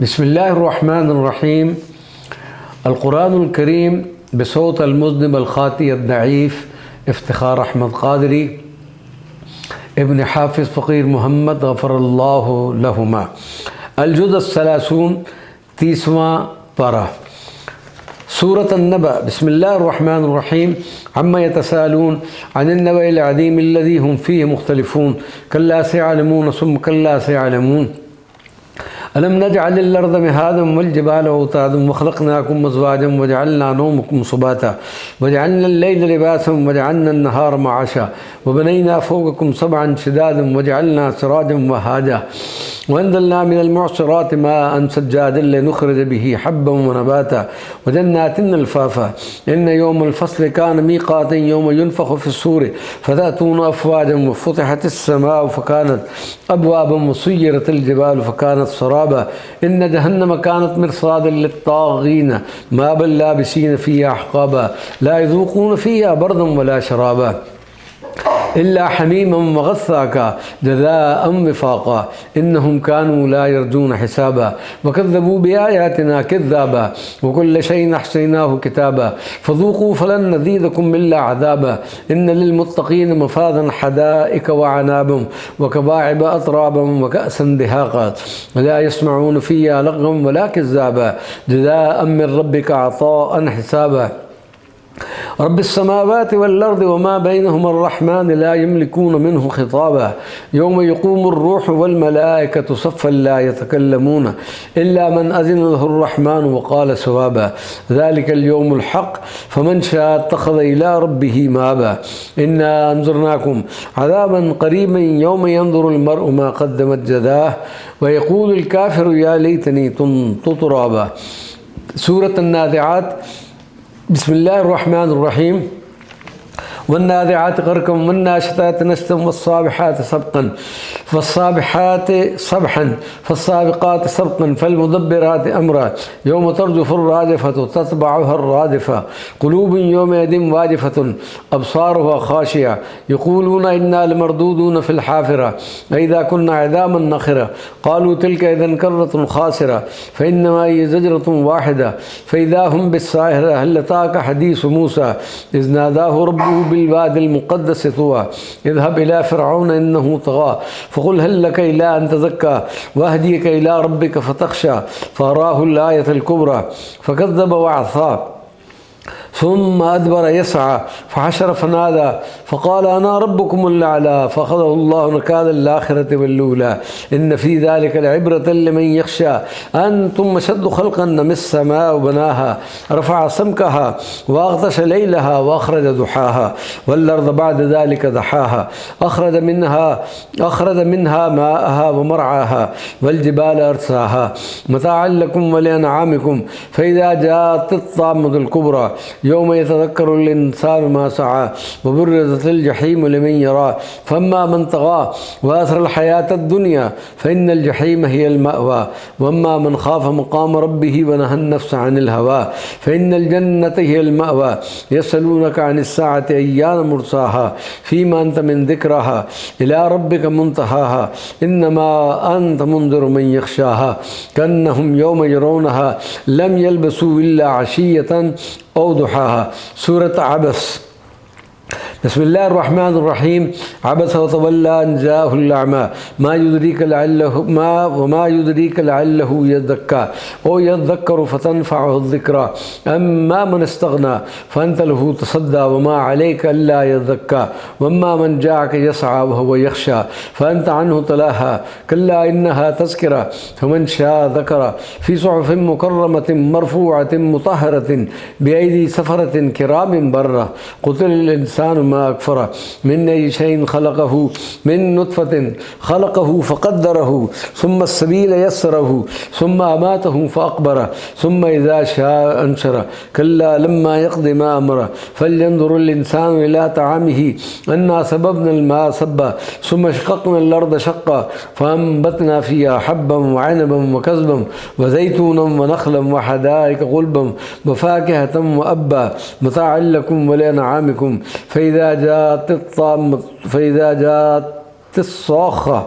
बिस्मिल्लाहिर्रहमानिर्रहीम। अल-कुरानुल करीम बसौत अल-मुज़निब अल-ख़ाती अद-दईफ़ इफ्तिख़ार अहमद क़ादरी इब्न हाफ़िज़ फ़क़ीर मोहम्मद ग़फ़रल्लाहु लहुमा। अल-जुज़ अस-सलासून 30वां पारा। सूरत अन-नबअ। बिस्मिल्लाहिर्रहमानिर्रहीम। अम्मा यतसाअलून अनिन-नबइल अज़ीम अल्लज़ी हुम फ़ीहि मुख़्तलिफ़ून कल्ला सयअलमून सुम्मा कल्ला सयअलमून। अलम नजअलिल अर्ज़ मिहादन वल जिबाल औतादन वख़लक़नाकुम अज़वाजन वजअलना नौमकुम सुबाता वजअलनल लैला लिबासन वजअलनन नहारा मआशा वबनैना फ़ौक़कुम सबअन शिदादन वजअलना सिराजन वहाजा वअंज़लना मिनल मुअस्सिराति माअन सज्जाजन लिनुख़रिज बिही हब्बन वनबाता वजन्नातिन अल्फ़ाफ़ा इन्न यौमल फ़स्ल कान मीक़ातन यौम युनफ़ख़ु फ़िस्सूरि फ़तअतूना अफ़वाजन वफ़ुतिहतिस समाअु फ़कानत अबवाबन वसुय्यिरतिल जिबालु फ़कानत सराबा इन्न जहन्नम कानत मिरसादन लित्ताग़ीन माअबल लाबिसीन फ़ीहा अहक़ाबा ला यज़ूक़ून फ़ीहा बरदन वला शराबा इल्ला हमीमन व गस्साका जज़ाअन विफ़ाक़ा इन्नहुम कानू ला यरजून हिसाबा व कज़्ज़बू बिआयातिना किज़्ज़ाबा व कुल्ल शैइन अहसैनाहु किताबा फ़ज़ूक़ू फ़लन नज़ीदकुम इल्ला अज़ाबा इन्न लिलमुत्तक़ीन मफ़ाज़न हदाइक़ व अनाबन व कवाइब अतराबन व कअसन दिहाक़ा ला यस्मऊन फ़ीहा लग़वन वला किज़्ज़ाबा जज़ाअन मिन रब्बिका अताअन हिसाबा रब्बिस्समावाति वल अर्दि वमा बैनहुमा अर्रहमान ला यमलिकून मिन्हु खिताबा यौम यक़ूमुर्रूहु वल मलाइकतु सफ़्फ़न ला यतकल्लमून इल्ला मन अज़िन लहुर्रहमानु व क़ाल सवाबा ज़ालिकल यौमुल हक़्क़ फ़मन शाअ इत्तख़ज़ इला रब्बिही माबा इन्ना अंज़रनाकुम अज़ाबन क़रीबन यौम यंज़ुरुल मर्अु मा क़द्दमत यदाह व यक़ूलुल काफ़िरु या लैतनी कुन्तु तुराबा। सूरत अन्नाज़िआत। बिस्मिल्लाहिर्रहमानिर्रहीम। वन्नाज़िआत ग़र्क़न वन्नाशितात नश्तन वस्साबिहात सबक़न वस्साबिहात सबहन फस्साबिक़ात सबक़न फ़ल्मुदब्बिरात अम्रा यौम तर्जुफ़ुर्राजिफ़तु तत्बअुहुर्रादिफ़ा क़ुलूबुन यौमइज़िन वाजिफ़तुन अब्सारुहा ख़ाशिआ यक़ूलूना इन्ना लमरदूदून फ़िल हाफ़िरा अइज़ा कुन्ना इज़ामन नख़िरा क़ालू तिल्का इज़न कररतुन ख़ासिरा फ़इन्नमा हिय ज़जरतुन वाहिदा फ़इज़ा हुम बिस्साहिरा हल अताका हदीसु मूसा इज़ नादाहु रब्बुहु बिलवादिल मुक़द्दस तुवा इज़हब इला फ़िरऔन इन्नहु तग़ा फ़क़ुल हल लक इला अन तज़क्का वअहदियक इला रब्बिक फ़तख़शा फ़अराहुल आयतल कुबरा फ़कज़्ज़ब वअसा सुम्मा अदबर यसआ फ़हशर फ़नादा फ़क़ाल अना रब्बुकुमुल अअला फ़अख़ज़हु अल्लाहु नकालल आख़िरति वल ऊला इन्न फ़ी ज़ालिका लइब्रतन लिमन यख़शा अंतुम अशद्दु ख़ल्क़न मिस समाअ बनाहा रफ़अ समकहा वअग़तश लैलहा वअख़रज दुहाहा वल अर्ज़ बअद ज़ालिका दहाहा अख़रज मिन्हा माअहा व मरअहा वल जिबाल अरसाहा मताअन लकुम व लिअनआमिकुम फ़इज़ा जाअतित ताम्मतुल कुबरा यौम यतज़क्करुल इंसानु मा सआ व बुर्रिज़तिल जहीम लिमन यरा फ़अम्मा मन तग़ा व आसरल हयातद दुनिया फ़इन्नल जहीम हियल मअवा व अम्मा मन ख़ाफ़ मक़ाम रब्बिही व नहा अन-नफ़्स अनिल हवा फ़इन्नल जन्नत हियल मअवा यसअलूनका अनिस साअति अय्यान मुरसाहा फ़ीमा अंत मिन ज़िक्रिहा इला रब्बिका मुंतहाहा इन्नमा अंत मुंज़िरु मन यख़शाहा कअन्नहुम यौम यरौनहा लम यल्बसू इल्ला अशिय्यतन औ दुहाहा। सूरत अबस। बिस्मिल्लाहिर्रहमानिर्रहीम। अबस व तवल्ला अन जाअहुल अअमा मा युद्रीक लअल्लहु यज़क्का औ यज़क्करु फ़तनफ़अहु ज़िक्रा अम्मा मन इस्तग़ना फ़अन्त लहु तसद्दा व मा अलैका अल्ला यज़क्का व अम्मा मन जाअक यसअ व हुव यख़शा फ़अन्त अन्हु तलाहा कल्ला इन्नहा तज़किरा फ़मन शाअ ज़करा फ़ी सुहुफ़िन मुकर्रमतिन मरफ़ूअतिन मुतहहरतिन बिअयदी सफ़रतिन किरामिन बर्रह क़ुतिलल इंसानु मा अकफ़रा मिन अय्यि शैइन ख़लक़हु मिन नुत्फ़तिन ख़लक़हु फ़क़द्दरहु सुम्मा अस्सबील यस्सरहु सुम्मा अमातहु फ़अक़बरह सुम्मा इज़ा शाअ अंशरह कल्ला लम्मा यक़्दि मा अमरह फ़लयंज़ुरिल इंसानु इला तआमिही अन्ना सबबनल माअ सब्बा सुम्मा शक़क़नल अर्ज़ शक़्क़ा फ़अंबतना फ़ीहा हब्बन व अनबन व कज़्बन व ज़ैतूनन व नख़लन व हदाइक़ ग़ुल्बन व फ़ाकिहतन व अब्बा मताअन लकुम व लिअनआमिकुम फ़इज़ा जाअतिस साख़्ख़ा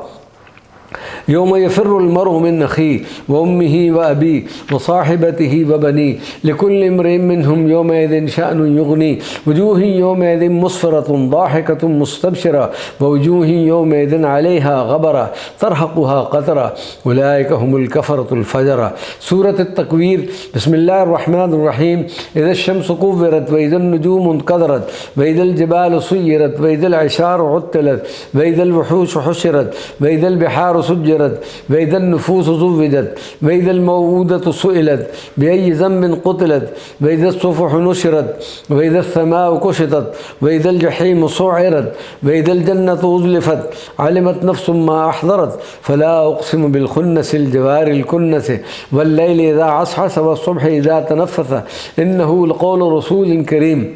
يوم يفر المرء من أخيه وأمه وأبيه وصاحبته وبنيه لكل امرئ منهم يومئذ شأن يغني وجوه يومئذ مسفرة ضاحكة مستبشرة ووجوه يومئذ عليها غبرة ترهقها قترة أولئك هم الكفرة الفجرة. سورة التكوير. بسم الله الرحمن الرحيم. إذا الشمس كورت وإذا النجوم انكدرت وإذا الجبال سيرت وإذا العشار عطلت وإذا الوحوش حشرت وإذا البحار سجرت وإذا النفوس زوجت وإذا الموءودة سئلت بأي ذنب قتلت وإذا الصفح نشرت وإذا السماء كشطت وإذا الجحيم سعرت وإذا الجنة أزلفت علمت نفس ما أحضرت فلا أقسم بالخنس الجوار الكنس والليل إذا عسعس والصبح إذا تنفس إنه لقول رسول كريم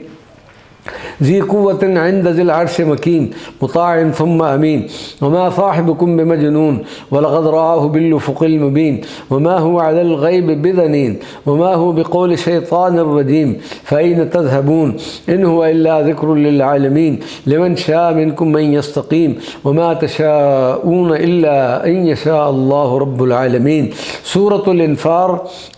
ذي قوة عند ذي العرش مكين مطاع ثم أمين وما صاحبكم بمجنون ولقد رآه بالأفق المبين وما هو على الغيب بضنين وما هو بقول شيطان رجيم فأين تذهبون إن هو إلا ذكر للعالمين لمن شاء منكم من يستقيم وما تشاءون إلا أن يشاء الله رب العالمين. سورة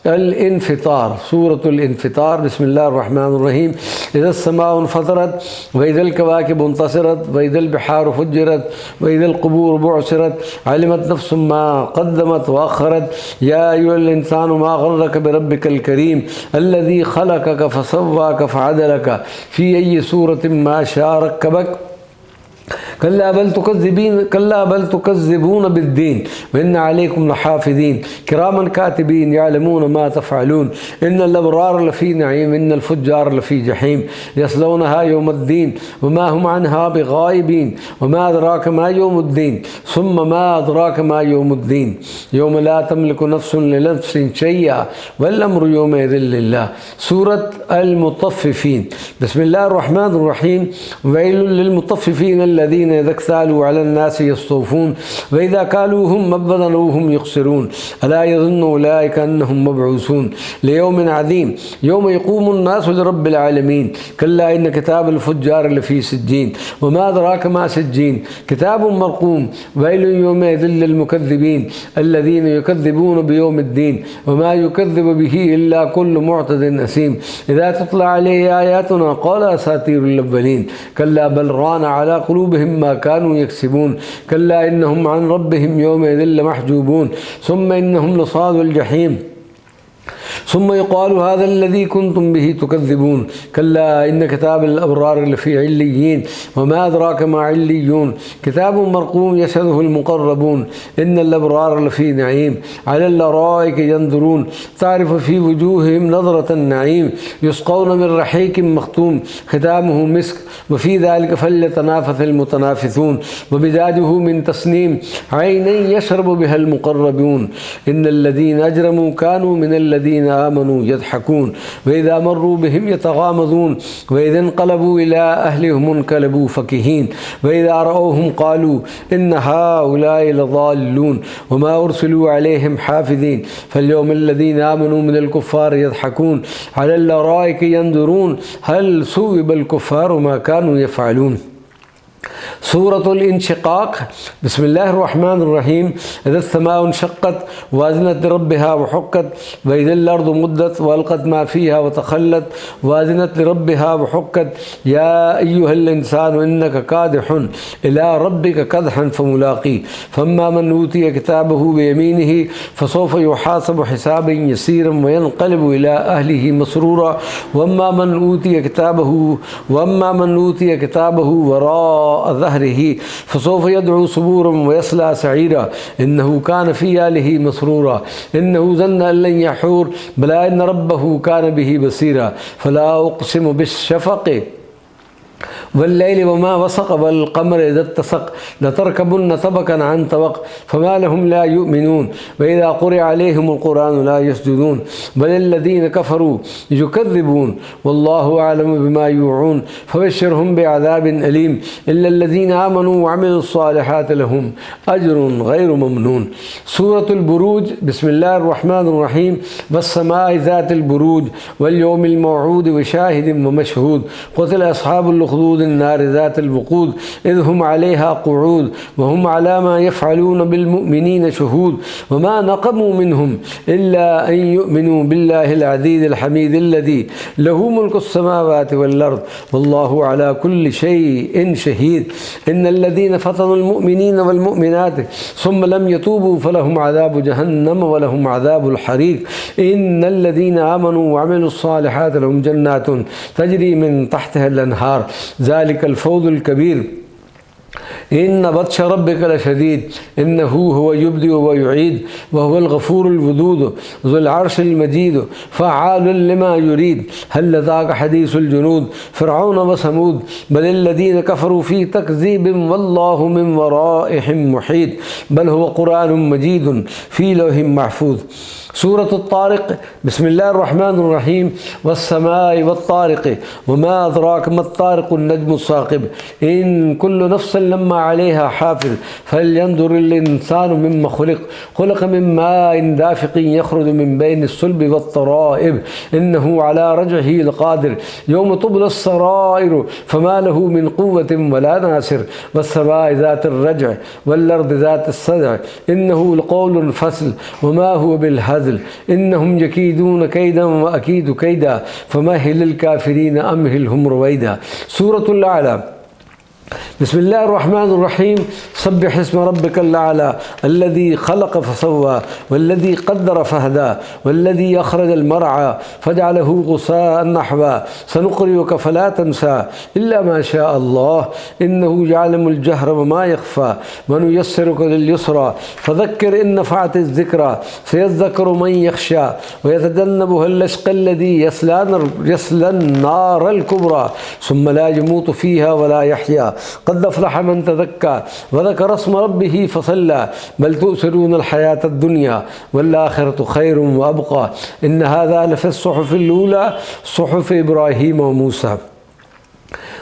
الانفطار. سورة الانفطار. بسم الله الرحمن الرحيم. إذا السماء انفطرت وإذا الكواكب انتصرت وإذا البحار فجرت وإذا القبور بعثرت علمت نفس ما قدمت وأخرت يا أيها الإنسان ما غرك بربك الكريم الذي خلقك فسواك فعدلك في أي سورة ما شاء ركبك كلا بل تكذبون بالدين وإن عليكم لحافظين كراما كاتبين يعلمون ما تفعلون إن الأبرار لفي نعيم إن الفجار لفي جحيم يصلونها يوم الدين وما هم عنها بغائبين وما أدراك ما يوم الدين ثم ما أدراك ما يوم الدين يوم لا تملك نفس لنفس شيئا والأمر يومئذ لله. سورة المطففين. بسم الله الرحمن الرحيم. ويل للمطففين الذين إذا اكتالوا على الناس يستوفون وإذا كالوهم وزنوهم يخسرون ألا يظن أولئك أنهم مبعوثون ليوم عظيم يوم يقوم الناس لرب العالمين كلا إن كتاب الفجار لفي سجين وما أدراك ما سجين كتاب مرقوم ويل يومئذ للمكذبين الذين يكذبون بيوم الدين وما يكذب به إلا كل معتد أثيم إذا تطلع عليه آياتنا قال أساطير الأولين كلا بل ران على قلوبهم ما كانوا يكسبون كلا إنهم عن ربهم يومئذ لمحجوبون ثم إنهم لصاد الجحيم ثم يقال هذا الذي كنتم به تكذبون كلا إن كتاب الأبرار لفي عليين وما أدراك ما عليون كتاب مرقوم يشهده المقربون إن الأبرار لفي نعيم على الأرائك ينظرون تعرف في وجوههم نظرة النعيم يسقون من رحيق مختوم ختامه مسك وفي ذلك فليتنافس المتنافسون ومزاجه من تسنيم عينا يشرب بها المقربون إن الذين أجرموا كانوا من الذين آمنوا يضحكون وإذا مروا بهم يتغامزون وإذا انقلبوا إلى أهلهم انقلبوا فكهين وإذا رأوهم قالوا إن هؤلاء لضالون وما أرسلوا عليهم حافظين فاليوم الذين آمنوا من الكفار يضحكون على الأرائك ينظرون هل ثوب الكفار ما كانوا يفعلون. سورة الانشقاق. بسم الله الرحمن الرحيم. إذا السماء انشقت وأذنت لربها وحقت وإذا الأرض مدت وألقت ما فيها وتخلت وأذنت لربها وحقت يا أيها الإنسان إنك كادح إلى ربك كدحا فملاقيه فأما من أوتي كتابه بيمينه فسوف يحاسب حسابا يسيرا وينقلب إلى أهله مسرورا وأما من أوتي كتابه وراء ظهره فسوف يدعو صبورا ويصلى سعيرا إنه كان في أهله مسرورا إنه ظن أن لن يحور بلى إن ربه كان به بصيرا فلا أقسم بالشفق والليل وما وسق والقمر إذا اتسق لتركبن طبقا عن طبق فما لهم لا يؤمنون وإذا قرئ عليهم القرآن لا يسجدون بل الذين كفروا يكذبون والله أعلم بما يوعون فبشرهم بعذاب أليم إلا الذين آمنوا وعملوا الصالحات لهم أجر غير ممنون. سورة البروج. بسم الله الرحمن الرحيم. والسماء ذات البروج واليوم الموعود وشاهد ومشهود قتل أصحاب الأخدود النار ذات الوقود إذ هم عليها قعود وهم على ما يفعلون بالمؤمنين شهود وما نقموا منهم إلا أن يؤمنوا بالله العزيز الحميد الذي له ملك السماوات والأرض والله على كل شيء شهيد. إن الذين فتنوا المؤمنين والمؤمنات ثم لم يتوبوا فلهم عذاب جهنم ولهم عذاب الحريق. إن الذين آمنوا وعملوا الصالحات لهم جنات تجري من تحتها الأنهار ذلك الفوز الكبير. إن بطش ربك لشديد إنه هو يبدئ ويعيد وهو الغفور الودود ذو العرش المجيد فعال لما يريد. هل أتاك حديث الجنود فرعون وثمود بل الذين كفروا في تكذيب والله من ورائهم محيط بل هو قرآن مجيد في لوح محفوظ. سورة الطارق. بسم الله الرحمن الرحيم. والسماء والطارق وما أدراك ما الطارق النجم الثاقب إن كل نفس لما عليها حافظ فلينظر الإنسان مما خلق من ماء دافق يخرج من بين الصلب والترائب إنه على رجعه لقادر يوم تبلى السرائر فما له من قوة ولا ناصر والسماء ذات الرجع والأرض ذات الصدع إنه لقول فصل وما هو بالهزل إنهم يكيدون كيدا وأكيد كيدا فمهل الكافرين أمهلهم رويدا. سورة الأعلى. بسم الله الرحمن الرحيم. سبح اسم ربك الأعلى الذي خلق فسوى والذي قدر فهدى والذي أخرج المرعى فجعله غثاء نحوا سنقرئك فلا تنسى إلا ما شاء الله إنه يعلم الجهر وما يخفى ونيسرك لليسرى فذكر إن نفعت الذكرى سيذكر من يخشى ويتجنبها الأشقى الذي يصلى النار الكبرى ثم لا يموت فيها ولا يحيا قد أفلح من تزكى وذكر اسم ربه فصلى بل تؤثرون الحياة الدنيا والآخرة خير وأبقى إن هذا لفي الصحف الأولى صحف إبراهيم وموسى.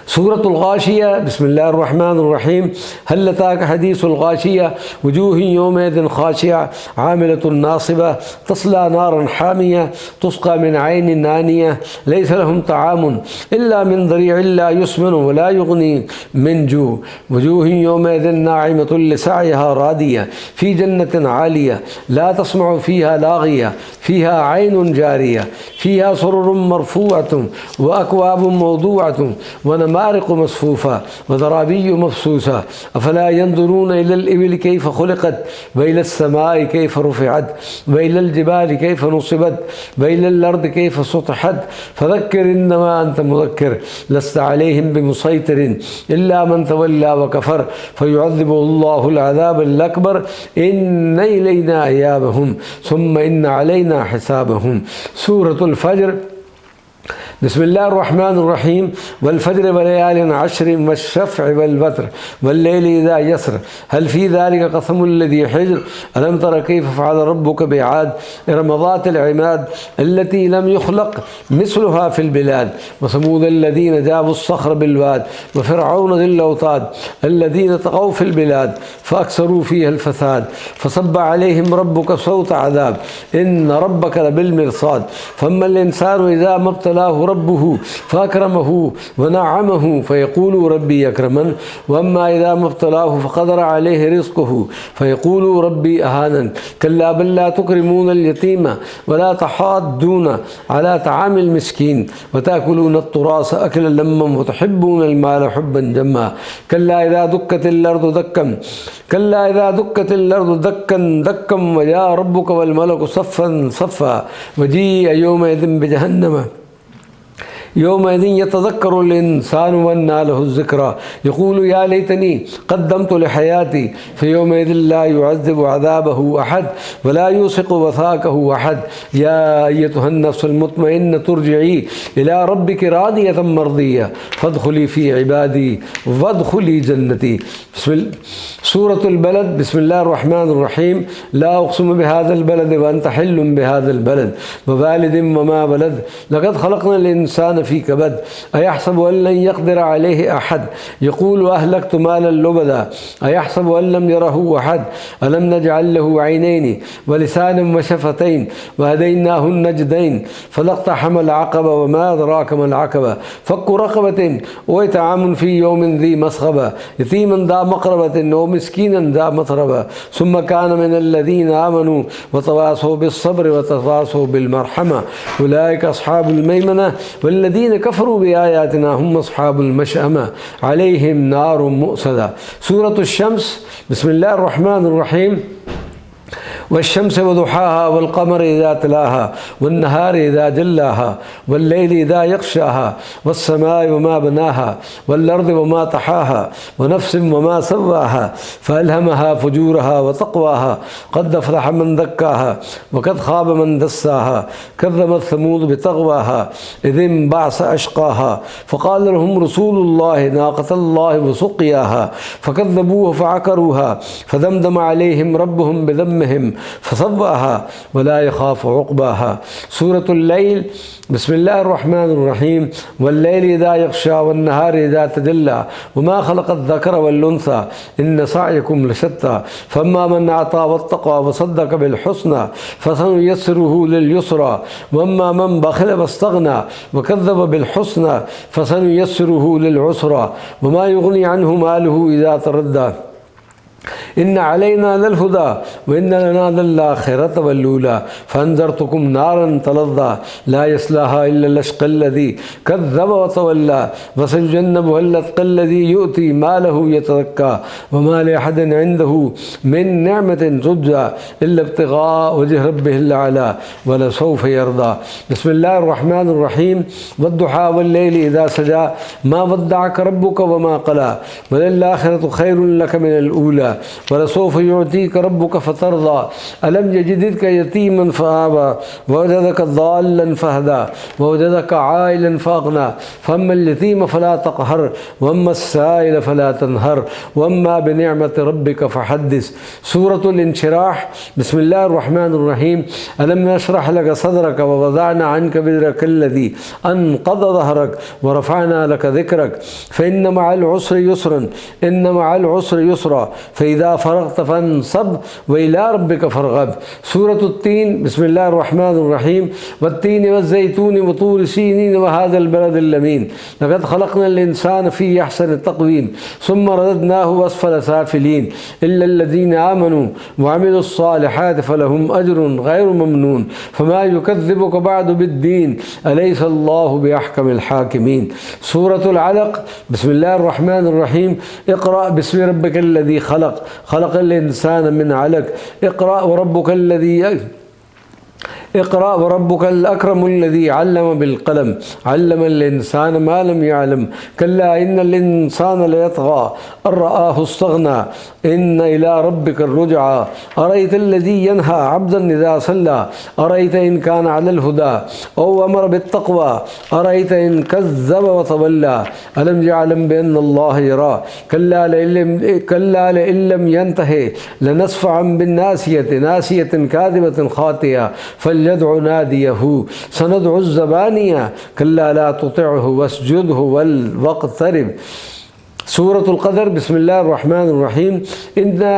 سورة الغاشية. بسم الله الرحمن الرحيم. هل أتاك حديث الغاشية وجوه يومئذ خاشعة عاملة ناصبة تصلى نارا حامية تسقى من عين آنية ليس لهم طعام إلا من ضريع لا يسمن ولا يغني من جوع وجوه يومئذ ناعمة لسعيها راضية في جنة عالية لا تسمع فيها لاغية فيها عين جارية فيها سرر مرفوعة وأكواب موضوعة ونمارق مصفوفة وزرابي مبثوثة أفلا ينظرون إلى الإبل كيف خلقت وإلى السماء كيف رفعت وإلى الجبال كيف نصبت وإلى الأرض كيف سطحت فذكر إنما أنت مذكر لست عليهم بمسيطر إلا من تولى وكفر فيعذبه الله العذاب الأكبر إن إلينا إيابهم ثم إن علينا حسابهم. سورة الفجر. بسم الله الرحمن الرحيم. والفجر وليال عشر والشفع والوتر والليل إذا يسر هل في ذلك قسم الذي حجر ألم تر كيف فعل ربك بعاد إرم ذات العماد التي لم يخلق مثلها في البلاد وثمود الذين جابوا الصخر بالواد وفرعون ذي الأوتاد الذين طغوا في البلاد فأكثروا فيها الفساد فصب عليهم ربك صوت عذاب إن ربك لبالمرصاد فأما الإنسان إذا ما ابتلاه ربه فأكرمه ونعمه فيقول ربي أكرمن وأما إذا ما ابتلاه فقدر عليه رزقه فيقول ربي أهانن كلا بل لا تكرمون اليتيم ولا تحاضون على طعام المسكين وتأكلون التراث أكلا لما وتحبون المال حبا جما كلا إذا دكت الأرض دكا دكا وجاء ربك والملك صفا صفا وجيء يومئذ بجهنم يومئذ يتذكر الإنسان وأنى له الذكرى يقول يا ليتني قدمت لحياتي فيومئذ لا يعذب عذابه أحد ولا يوثق وثاقه أحد يا أيتها النفس المطمئنة ترجعي إلى ربك راضية مرضية فادخلي في عبادي وادخلي جنتي. سورة البلد. بسم الله الرحمن الرحيم. لا أقسم بهذا البلد وأنت حل بهذا البلد ووالد وما ولد لقد خلقنا الإنسان الإنسان في كبد أيحسب أن لن يقدر عليه أحد يقول أهلكت مالا لبدا أيحسب أن لم يره أحد ألم نجعل له عينين ولسانا وشفتين وهديناه النجدين فلاقتحم العقبة وما أدراك ما العقبة فك رقبة وإطعام في يوم ذي مسغبة يتيما ذا مقربة ومسكينا ذا متربة ثم كان من الذين آمنوا وتواصوا بالصبر وتواصوا بالمرحمة أولئك أصحاب الميمنة والذين كفروا بآياتنا هم أصحاب المشأمة عليهم نار مؤصدة. سورة الشمس. بسم الله الرحمن الرحيم. والشمس وضحاها والقمر إذا تلاها والنهار إذا جلاها والليل إذا يغشاها والسماء وما بناها والأرض وما طحاها ونفس وما سواها فألهمها فجورها وتقواها قد أفلح من ذكاها وقد خاب من دساها كذبت ثمود بتقواها إذ انبعث أشقاها فقال لهم رسول الله ناقة الله وسقياها فكذبوه فعقروها فدمدم عليهم ربهم بذنبهم فسواها ولا يخاف عقباها. سورة الليل. بسم الله الرحمن الرحيم. والليل إذا يغشى والنهار إذا تجلى وما خلق الذكر والأنثى إن سعيكم لشتى فأما من أعطى واتقى وصدق بالحسنى فسنيسره لليسرى وأما من بخل واستغنى وكذب بالحسنى فسنيسره للعسرى وما يغني عنه ماله إذا تردى إن علينا للهدى وإن لنا للآخرة والأولى فأنذرتكم نارا تلظى لا يصلاها إلا الأشقى الذي كذب وتولى وسيجنبها الأتقى الذي يؤتي ماله يتزكى وما لأحد عنده من نعمة تجزى إلا ابتغاء وجه ربه الأعلى ولسوف يرضى. بسم الله الرحمن الرحيم. والضحى والليل إذا سجى ما ودعك ربك وما قلى وللآخرة خير لك من الأولى ولسوف يعطيك ربك فترضى ألم يجدك يتيما فآوى ووجدك ضالا فهدى ووجدك عائلا فأغنى فأما اليتيم فلا تقهر وأما السائل فلا تنهر وأما بنعمة ربك فحدث. سورة الانشراح. بسم الله الرحمن الرحيم. ألم نشرح لك صدرك ووضعنا عنك وزرك الذي أنقض ظهرك ورفعنا لك ذكرك فإن مع العسر يسرا إن مع العسر يسرا فإذا فرغت فانصب وإلى ربك فارغب. سورة التين. بسم الله الرحمن الرحيم. والتين والزيتون وطور سينين وهذا البلد الأمين لقد خلقنا الإنسان في أحسن تقويم ثم رددناه أسفل سافلين إلا الذين آمنوا وعملوا الصالحات فلهم أجر غير ممنون فما يكذبك بعد بالدين أليس الله بأحكم الحاكمين. سورة العلق. بسم الله الرحمن الرحيم. اقرأ باسم ربك الذي خلق الإنسان من علق اقرأ وربك الأكرم الذي علم بالقلم علم الإنسان ما لم يعلم كلا إن الإنسان ليطغى أن رآه استغنى إن إلى ربك الرجعى أرأيت الذي ينهى عبدا إذا صلى أرأيت إن كان على الهدى أو أمر بالتقوى أرأيت إن كذب وتولى ألم يعلم بأن الله يرى كلا لئن لم ينتهي لنسفعا بالناسية ناسية كاذبة خاطئة فليدع ناديه سندعو الزبانية كلا لا تطعه واسجده واقترب. سورة القدر. بسم الله الرحمن الرحيم. إنا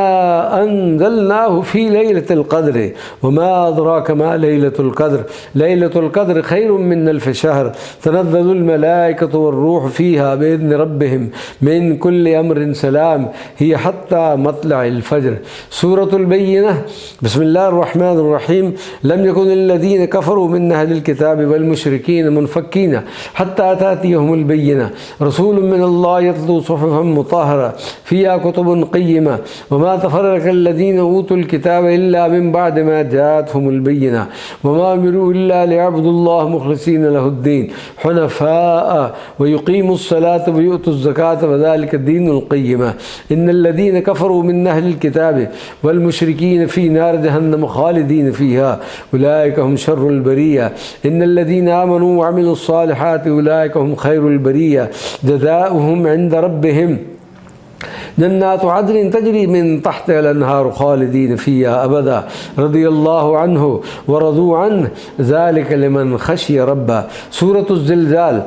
أنزلناه في ليلة القدر وما أدراك ما ليلة القدر ليلة القدر خير من ألف شهر تنزل الملائكة والروح فيها بإذن ربهم من كل أمر سلام هي حتى مطلع الفجر. سورة البينة. بسم الله الرحمن الرحيم. لم يكن الذين كفروا من أهل الكتاب والمشركين منفكين حتى تأتيهم البينة رسول من الله يتلو صحفا مطهرة فيها كتب قيمة وما تفرق الذين أوتوا الكتاب إلا من بعد ما جاءتهم البينة وما أمروا إلا ليعبدوا الله مخلصين له الدين حنفاء ويقيموا الصلاة ويؤتوا الزكاة وذلك الدين القيمة إن الذين كفروا من أهل الكتاب والمشركين في نار جهنم خالدين فيها أولئك هم شر البرية إن الذين آمنوا وعملوا الصالحات أولئك هم خير البرية جزاؤهم عند ربهم جنات عدن تجري من تحتها الأنهار خالدين فيها أبدا رضي الله عنه ورضوا عنه ذلك لمن خشي ربه. سورة الزلزال.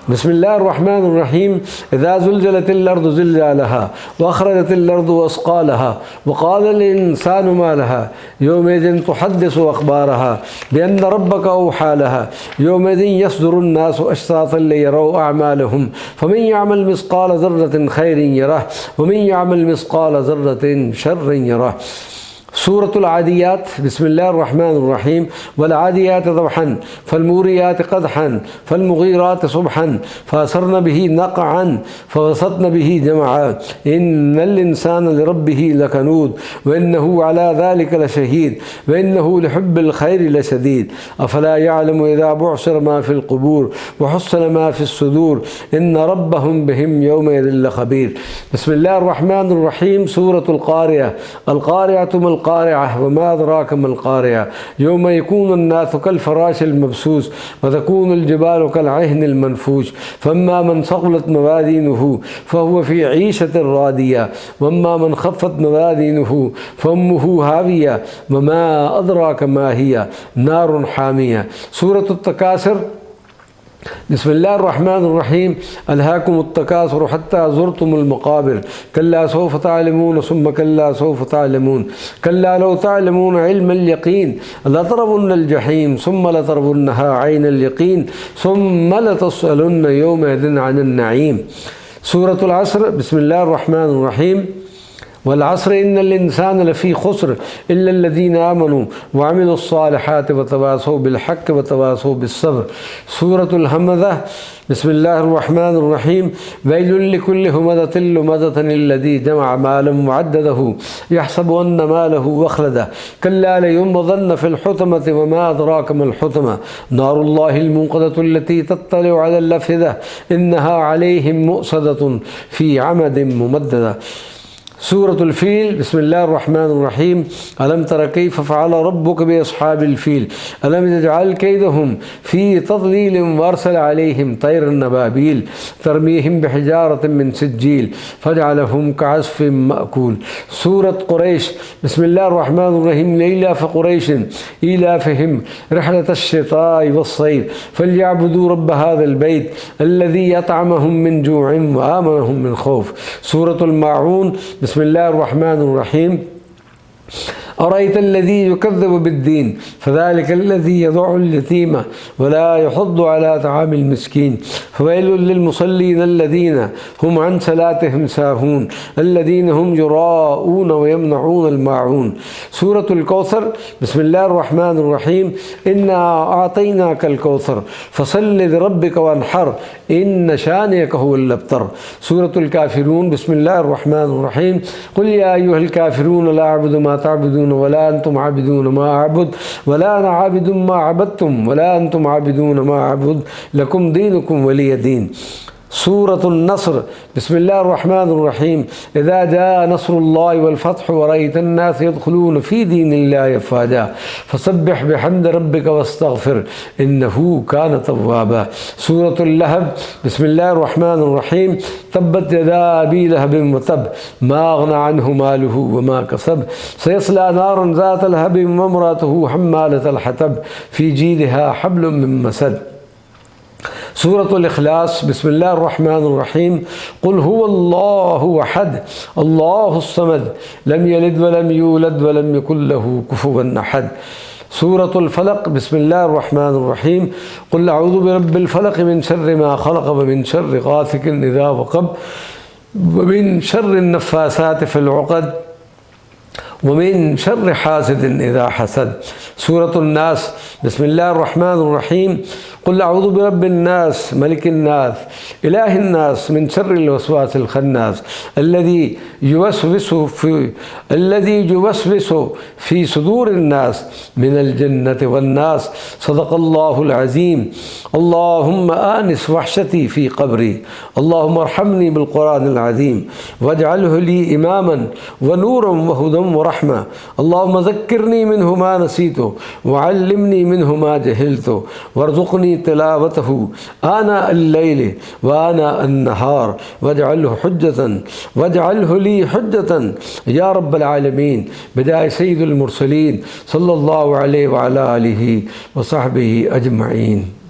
بسم الله الرحمن الرحيم. إذا زلزلت الأرض زلزالها وأخرجت الأرض أثقالها وقال الإنسان ما لها يومئذ تحدث أخبارها بأن ربك أوحى لها يومئذ يصدر الناس أشتاتا ليروا أعمالهم فمن يعمل مثقال ذرة خير يره ومن يعمل مثقال ذرة شر يره. سورة العاديات. بسم الله الرحمن الرحيم. والعاديات ضبحا فالموريات قدحا فالمغيرات صبحا فأثرن به نقعا فوسطن به جمعا إن الإنسان لربه لكنود وإنه على ذلك لشهيد وإنه لحب الخير لشديد أفلا يعلم إذا بعثر ما في القبور وحصل ما في الصدور إن ربهم بهم يومئذ لخبير. بسم الله الرحمن الرحيم. سورة القارعة. القارعة ما القارعة وما أدراك ما القارعة يوم يكون الناس كالفراش المبثوث وتكون الجبال كالعهن المنفوش فأما من ثقلت موازينه فهو في عيشة راضية وأما من خفت موازينه فأمه هاوية وما أدراك ما هي نار حامية. سورة التكاثر. بسم الله الرحمن الرحيم. ألهاكم التكاثر حتى زرتم المقابر كلا سوف تعلمون ثم كلا سوف تعلمون كلا لو تعلمون علم اليقين لترون الجحيم ثم لترونها عين اليقين ثم لتسألن يومئذ عن النعيم. سورة العصر. بسم الله الرحمن الرحيم. والعصر إن الإنسان لفي خسر إلا الذين آمنوا وعملوا الصالحات وتواصوا بالحق وتواصوا بالصبر. سورة الهمزة. بسم الله الرحمن الرحيم. ويل لكل همزة لمزة الذي جمع مالا وعدده يحسب أن ماله أخلده كلا لينبذن في الحطمة وما أدراك ما الحطمة نار الله الموقدة التي تطلع على الأفئدة إنها عليهم مؤصدة في عمد ممددة. سورة الفيل. بسم الله الرحمن الرحيم. ألم تر كيف فعل ربك بأصحاب الفيل ألم يجعل كيدهم في تضليل وأرسل عليهم طيرا نبابيل ترميهم بحجارة من سجيل فجعلهم كعصف مأكول. سورة قريش. بسم الله الرحمن الرحيم. لإيلاف قريش إيلافهم رحلة الشتاء والصيف فليعبدوا رب هذا البيت الذي أطعمهم من جوع وآمنهم من خوف. سورة الماعون. بسم الله الرحمن الرحيم. أرأيت الذي يكذب بالدين فذلك الذي يدع اليتيم ولا يحض على طعام المسكين فويل للمصلين الذين هم عن صلاتهم ساهون الذين هم يراءون ويمنعون الماعون. سورة الكوثر. بسم الله الرحمن الرحيم. إنا أعطيناك الكوثر فصل لربك وانحر إن شانئك هو الأبتر. سورة الكافرون. بسم الله الرحمن الرحيم. قل يا أيها الكافرون لا أعبد ما تعبدون ولا أنتم عابدون ما أعبد ولا أنا عابد ما عبدتم ولا أنتم عابدون ما أعبد لكم دينكم ولي دين. سورة النصر. بسم الله الرحمن الرحيم. إذا جاء نصر الله والفتح ورأيت الناس يدخلون في دين الله أفواجا فسبح بحمد ربك واستغفر إنه كان توابا. سورة اللهب. بسم الله الرحمن الرحيم. تبت يدا أبي لهب وتب ما أغنى عنه ماله وما كسب سيصلى نارا ذات لهب وامرأته حمالة الحطب في جيدها حبل من مسد. سورة الإخلاص. بسم الله الرحمن الرحيم. قل هو الله أحد الله الصمد لم يلد ولم يولد ولم يكن له كفوا أحد. سورة الفلق. بسم الله الرحمن الرحيم. قل أعوذ برب الفلق من شر ما خلق ومن شر غاسق إذا وقب ومن شر النفاثات في العقد ومن شر حاسد إذا حسد. سورة الناس. بسم الله الرحمن الرحيم. قل أعوذ برب الناس ملك الناس إله الناس من شر الوسواس الخناس الذي يوسوس في صدور الناس من الجنة والناس. صدق الله العظيم. اللهم آنس وحشتي في قبري اللهم ارحمني بالقرآن العظيم واجعله لي إماما ونورا وهدى ورحمة رحمة اللهم ذكرني منه ما نسيته وعلمني منه ما جهلته وارزقني تلاوته آناء الليل وآناء النهار واجعله لي حجة يا رب العالمين بداية سيد المرسلين صلى الله عليه وعلى آله وصحبه أجمعين.